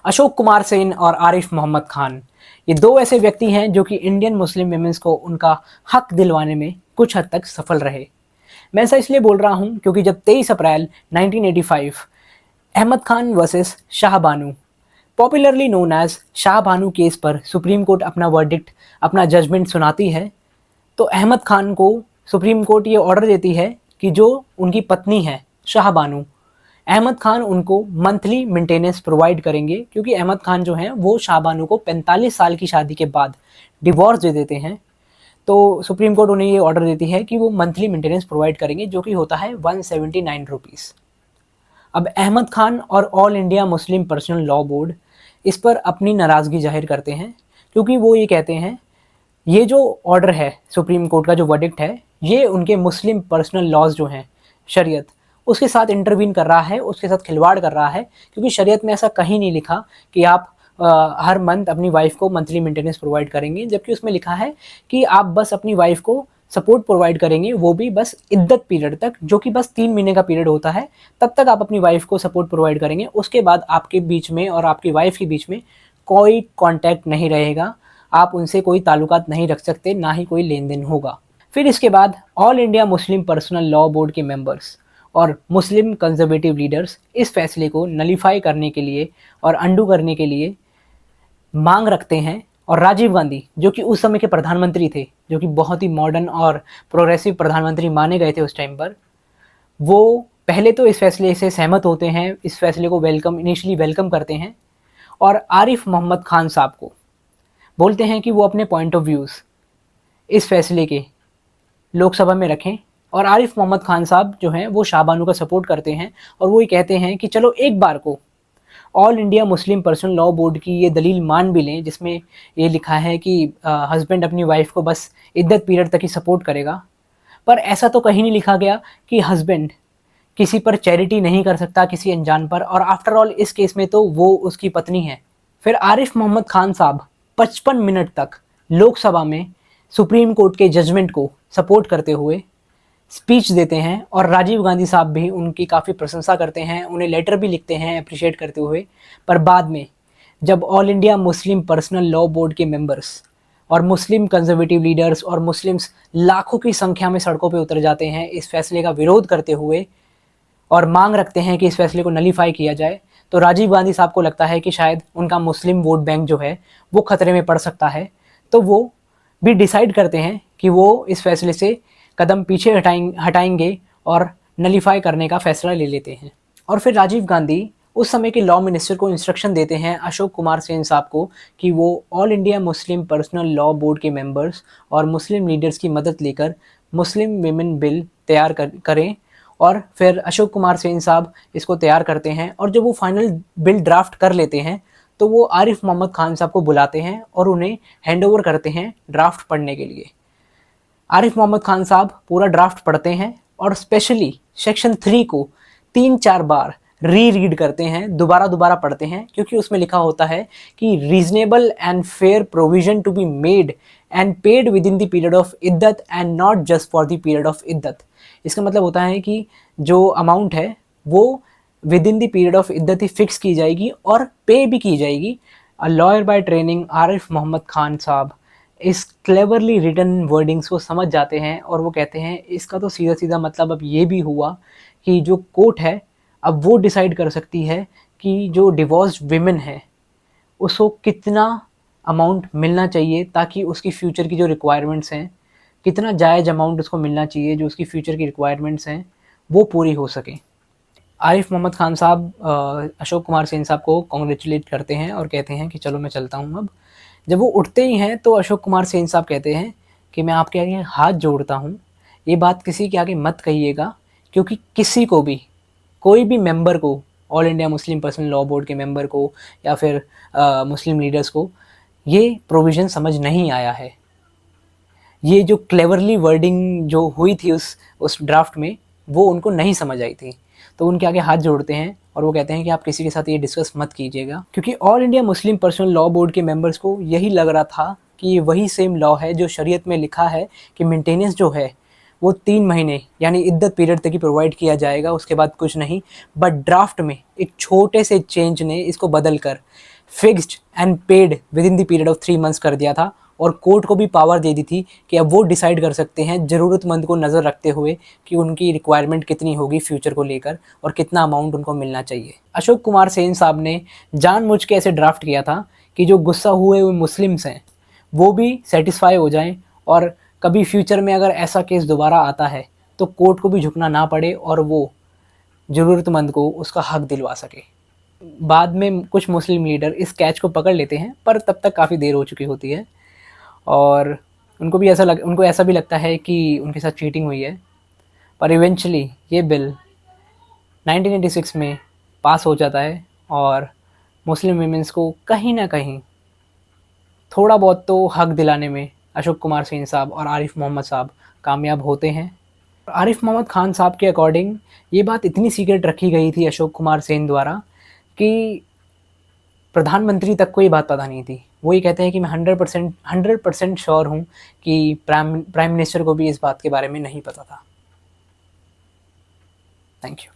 अशोक कुमार सेन और आरिफ मोहम्मद खान, ये दो ऐसे व्यक्ति हैं जो कि इंडियन मुस्लिम विमेंस को उनका हक दिलवाने में कुछ हद तक सफल रहे। मैं ऐसा इसलिए बोल रहा हूं क्योंकि जब 23 अप्रैल 1985 अहमद खान वर्सेस शाह बानू, पॉपुलरली नोन एज शाह बानू केस पर सुप्रीम कोर्ट अपना वर्डिक्ट, अपना जजमेंट सुनाती है, तो अहमद खान को सुप्रीम कोर्ट ये ऑर्डर देती है कि जो उनकी पत्नी है शाह बानू, अहमद खान उनको मंथली मेंटेनेंस प्रोवाइड करेंगे, क्योंकि अहमद खान जो हैं वो शाह बानू को 45 साल की शादी के बाद डिवोर्स दे देते हैं। तो सुप्रीम कोर्ट उन्हें ये ऑर्डर देती है कि वो मंथली मेंटेनेंस प्रोवाइड करेंगे, जो कि होता है 179 रुपीज़। अब अहमद खान और all India Muslim personal law board इस पर अपनी नाराज़गी जाहिर करते हैं, क्योंकि वो ये कहते हैं ये जो ऑर्डर है सुप्रीम कोर्ट का, जो वर्डिक्ट है, ये उनके मुस्लिम पर्सनल लॉज जो हैं, शरीयत, उसके साथ इंटरवीन कर रहा है, उसके साथ खिलवाड़ कर रहा है। क्योंकि शरीयत में ऐसा कहीं नहीं लिखा कि आप हर मंथ अपनी वाइफ को मंथली मेंटेनेंस प्रोवाइड करेंगे, जबकि उसमें लिखा है कि आप बस अपनी वाइफ को सपोर्ट प्रोवाइड करेंगे, वो भी बस इद्दत पीरियड तक, जो कि बस 3 महीने का पीरियड होता है, तब तक आप अपनी वाइफ को सपोर्ट प्रोवाइड करेंगे। उसके बाद आपके बीच में और आपकी वाइफ के बीच में कोई कॉन्टैक्ट नहीं रहेगा, आप उनसे कोई ताल्लुकात नहीं रख सकते, ना ही कोई लेन देन होगा। फिर इसके बाद all India Muslim personal law board के मेंबर्स और मुस्लिम कंजर्वेटिव लीडर्स इस फैसले को नलीफाई करने के लिए और अंडू करने के लिए मांग रखते हैं, और राजीव गांधी, जो कि उस समय के प्रधानमंत्री थे, जो कि बहुत ही मॉडर्न और प्रोग्रेसिव प्रधानमंत्री माने गए थे उस टाइम पर, वो पहले तो इस फैसले से सहमत होते हैं, इस फैसले को इनिशियली वेलकम करते हैं, और आरिफ मोहम्मद खान साहब को बोलते हैं कि वो अपने पॉइंट ऑफ व्यूज़ इस फैसले के लोकसभा में रखें। और आरिफ मोहम्मद खान साहब जो हैं वो शाह बानू का सपोर्ट करते हैं, और वो ये कहते हैं कि चलो एक बार को all India Muslim personal law board की ये दलील मान भी लें, जिसमें ये लिखा है कि हस्बैंड अपनी वाइफ को बस इद्दत पीरियड तक ही सपोर्ट करेगा, पर ऐसा तो कहीं नहीं लिखा गया कि हस्बैंड किसी पर चैरिटी नहीं कर सकता, किसी अनजान पर, और आफ्टर ऑल इस केस में तो वो उसकी पत्नी है। फिर आरिफ मोहम्मद खान साहब 55 मिनट तक लोकसभा में सुप्रीम कोर्ट के जजमेंट को सपोर्ट करते हुए स्पीच देते हैं, और राजीव गांधी साहब भी उनकी काफ़ी प्रशंसा करते हैं, उन्हें लेटर भी लिखते हैं अप्रिशिएट करते हुए। पर बाद में जब all India Muslim personal law board के मेंबर्स और मुस्लिम कंजर्वेटिव लीडर्स और मुस्लिम्स लाखों की संख्या में सड़कों पर उतर जाते हैं इस फैसले का विरोध करते हुए, और मांग रखते हैं कि इस फैसले को नलीफाई किया जाए, तो राजीव गांधी साहब को लगता है कि शायद उनका मुस्लिम वोट बैंक जो है वो खतरे में पड़ सकता है। तो वो भी डिसाइड करते हैं कि वो इस फैसले से कदम पीछे हटाएंगे और नलीफाई करने का फैसला ले लेते हैं। और फिर राजीव गांधी उस समय के लॉ मिनिस्टर को इंस्ट्रक्शन देते हैं, अशोक कुमार सेन साहब को, कि वो all India Muslim personal law board के मेंबर्स और मुस्लिम लीडर्स की मदद लेकर मुस्लिम विमेन बिल तैयार करें। और फिर अशोक कुमार सेन साहब इसको तैयार करते हैं, और जब वो फाइनल बिल ड्राफ्ट कर लेते हैं तो वो आरिफ मोहम्मद खान साहब को बुलाते हैं और उन्हें हैंडओवर करते हैं ड्राफ्ट पढ़ने के लिए। आरिफ मोहम्मद खान साहब पूरा ड्राफ्ट पढ़ते हैं और स्पेशली सेक्शन 3 को 3-4 बार रीड करते हैं, दोबारा पढ़ते हैं, क्योंकि उसमें लिखा होता है कि reasonable and fair provision to be made and paid within the period of iddat and not just for the period of iddat. इसका मतलब होता है कि जो अमाउंट है वो within the period of iddat ही फिक्स की जाएगी और पे भी की जाएगी। A lawyer by training Arif Mohammad Khan sahab इस क्लेवरली रिटन वर्डिंग्स को समझ जाते हैं, और वो कहते हैं इसका तो सीधा सीधा मतलब अब ये भी हुआ कि जो कोर्ट है अब वो डिसाइड कर सकती है कि जो डिवोर्स्ड विमेन है उसको कितना अमाउंट मिलना चाहिए, ताकि उसकी फ्यूचर की जो रिक्वायरमेंट्स हैं, कितना जायज़ अमाउंट उसको मिलना चाहिए जो उसकी फ्यूचर की रिक्वायरमेंट्स हैं वो पूरी हो सके। आरिफ मोहम्मद खान साहब अशोक कुमार सेन साहब को कॉन्ग्रेचुलेट करते हैं और कहते हैं कि चलो मैं चलता हूँ अब। जब वो उठते ही हैं तो अशोक कुमार सेन साहब कहते हैं कि मैं आपके आगे हाथ जोड़ता हूँ, ये बात किसी के आगे मत कहिएगा, क्योंकि किसी को भी, कोई भी मेंबर को, all India Muslim personal law board के मेंबर को या फिर मुस्लिम लीडर्स को ये प्रोविज़न समझ नहीं आया है। ये जो क्लेवरली वर्डिंग जो हुई थी उस ड्राफ्ट में, वो उनको नहीं समझ आई थी। तो उनके आगे हाथ जोड़ते हैं और वो कहते हैं कि आप किसी के साथ ये डिस्कस मत कीजिएगा, क्योंकि all India Muslim personal law board के मेंबर्स को यही लग रहा था कि ये वही सेम लॉ है जो शरीयत में लिखा है कि मेंटेनेंस जो है वो 3 महीने यानी इद्दत पीरियड तक ही प्रोवाइड किया जाएगा, उसके बाद कुछ नहीं। बट ड्राफ्ट में एक छोटे से चेंज ने इसको बदल कर fixed and paid within the period of 3 months कर दिया था, और कोर्ट को भी पावर दे दी थी कि अब वो डिसाइड कर सकते हैं ज़रूरतमंद को नज़र रखते हुए कि उनकी रिक्वायरमेंट कितनी होगी फ्यूचर को लेकर और कितना अमाउंट उनको मिलना चाहिए। अशोक कुमार सेन साहब ने जानबूझ के ऐसे ड्राफ्ट किया था कि जो गुस्सा हुए हुए मुस्लिम्स हैं वो भी सेटिस्फाई हो जाएं, और कभी फ्यूचर में अगर ऐसा केस दोबारा आता है तो कोर्ट को भी झुकना ना पड़े और वो ज़रूरतमंद को उसका हक दिलवा सके। बाद में कुछ मुस्लिम लीडर इस कैच को पकड़ लेते हैं, पर तब तक काफ़ी देर हो चुकी होती है और उनको ऐसा भी लगता है कि उनके साथ चीटिंग हुई है। पर इवेंचुअली ये बिल 1986 में पास हो जाता है और मुस्लिम वीमेंस को कहीं ना कहीं थोड़ा बहुत तो हक दिलाने में अशोक कुमार सेन साहब और आरिफ मोहम्मद साहब कामयाब होते हैं। आरिफ मोहम्मद खान साहब के अकॉर्डिंग ये बात इतनी सीक्रेट रखी गई थी अशोक कुमार सेन द्वारा कि प्रधानमंत्री तक को ये बात पता नहीं थी। वो ये कहते हैं कि मैं 100% श्योर हूँ कि प्राइम मिनिस्टर को भी इस बात के बारे में नहीं पता था। Thank you.